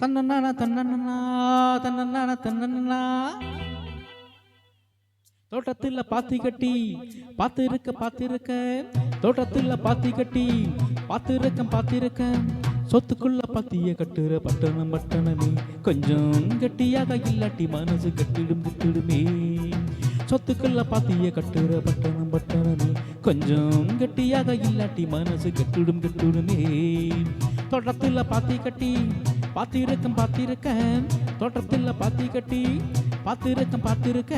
தன்னன்னா தன்னன்னா தன்னன்னா தன்னன்னா தோட்டத்தில் பாத்தி கட்டி பார்த்திருக்க தோட்டத்தில் பாத்தி கட்டி பார்த்திருக்க சொத்துக்குள்ள பாத்திய கட்டுற பட்டணமே கொஞ்சம் கட்டியாக இல்லாட்டி மனசு கட்டிடுமே சொத்துக்குள்ள பாத்திய கட்டுற பட்டணமே கொஞ்சம் கட்டியாக இல்லாட்டி மனசு கட்டிடுமே தோட்டத்தில் பாத்தி கட்டி பார்த்திருக்க தோட்டத்தில் பாத்தி கட்டி பார்த்திருக்க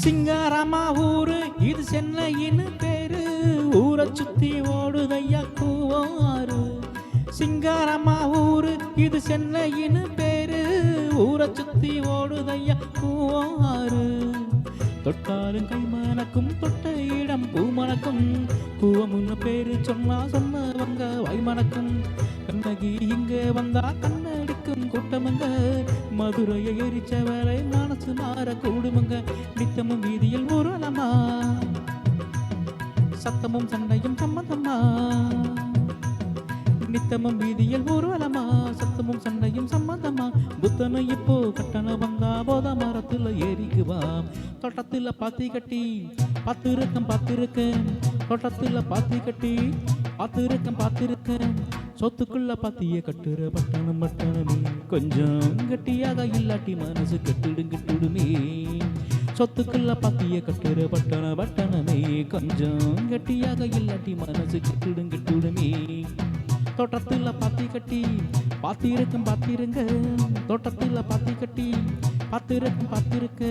சிங்காரமா ஊரு இது சென்னையின் பேரு ஊரை சுத்தி ஓடுதையா கூவாரு சிங்காரமா ஊரு இது சென்னையின் பேரு ஊரை சுத்தி ஓடுதையா கூவாரு தொட்டாலும் கை மணக்கும் தொட்ட இடம் பூ மணக்கும் கூவமுன்னு பேரு சொன்னவங்க வாய் மணக்கும் கண்ணகி இங்க வந்தா கண்ணடிக்கும் கூட்டமுங்க மதுரையை எரிச்சவரை மனசு மாற கூடுமுங்க நித்தமும் வீதியில் ஊர்வலமா சத்தமும் சண்டையும் சம்மதமா நித்தமும் வீதியில் ஊர்வலமா சத்தமும் சண்டையும் சம்மதமா புத்தனை இப்போ கட்டண வந்தா போத மரத்துல ஏறிக்குவாம் தோட்டத்துல பாத்தி கட்டி பார்த்திருக்க தோட்டத்துல பாத்தி கட்டி பார்த்திருக்க சொத்துக்குள்ள பாத்திய கட்டுற பட்டணமே கொஞ்சம் கட்டியாக இல்லாட்டி மனசு கட்டிடுமே சொத்துக்குள்ள பாத்திய கட்டுற பட்டணமே கொஞ்சம் கட்டியாக இல்லாட்டி மனசு கட்டிடுமே தோட்டத்தில் பாத்தி கட்டி பார்த்திருங்க தோட்டத்தில் பாத்தி கட்டி பார்த்திருக்க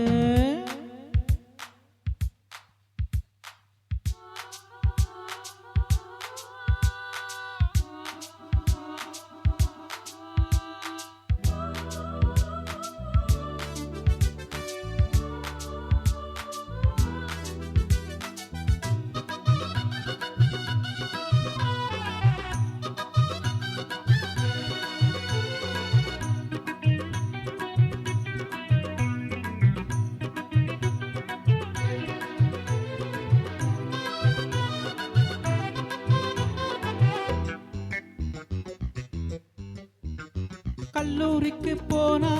கல்லூரிக்கு போனா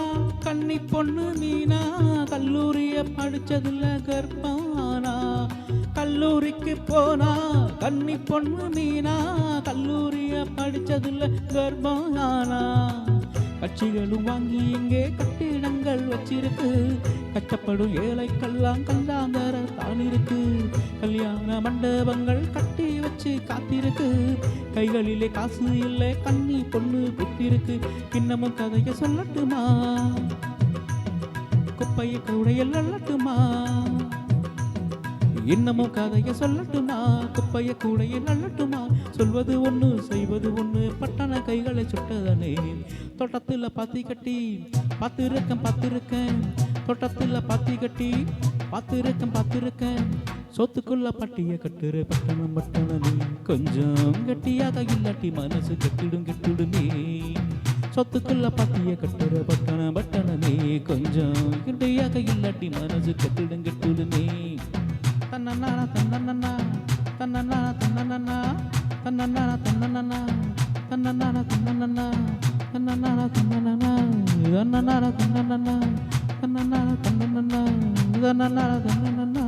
கன்னி பொண்ணு மீனா கல்லூரிய படிச்சதுல கர்ப்பானா கல்லூரிக்கு போனா கன்னி பொண்ணு மீனா கல்லூரிய படிச்சதுல கர்ப்பானா கட்சிகளும் வாங்கி இங்கே கட்டிடங்கள் வச்சிருக்கு கஷ்டப்படும் ஏழைக்கெல்லாம் கல்லாந்தர தான் இருக்கு கல்யாண மண்டபங்கள் கட்டி வச்சு காத்திருக்கு கைகளிலே காசு இல்லை கன்னி பொண்ணு புத்திருக்கு இன்னமும் கதைய சொல்லட்டுமா குப்பைய கூடையில் அள்ளட்டுமா இன்னமும் கதைய சொல்லட்டுமா குப்பைய கூடையில் அள்ளட்டுமா சொல்வது ஒண்ணு செய்வது ஒண்ணு பட்டண கைகளை சுட்டதனே தோட்டத்தில் பாத்தி கட்டி பார்த்திருக்க தோட்டத்தில் பாத்தி கட்டி பார்த்திருக்க சொத்துக்குள்ள பட்டிய கட்டுற பட்டணமே கொஞ்சம் கட்டியாக இல்லாட்டி மனசு கட்டிடுமே சொத்துக்குள்ள பாத்திய கட்டுற பட்டணமே கொஞ்சம் கட்டியாக இல்லாட்டி மனசு கட்டிடுமே தன்னன்னா தன்னன்னா தன்னன்னா தன்னன்னா தன்னன்னா தன்னன்னா தன்னன்னா தன்னன்னா தன்னன்னா தன்னன்னா தன்னன்னா தன்னன்னா தன்னன்னா தன்னன்னா தன்னன்னா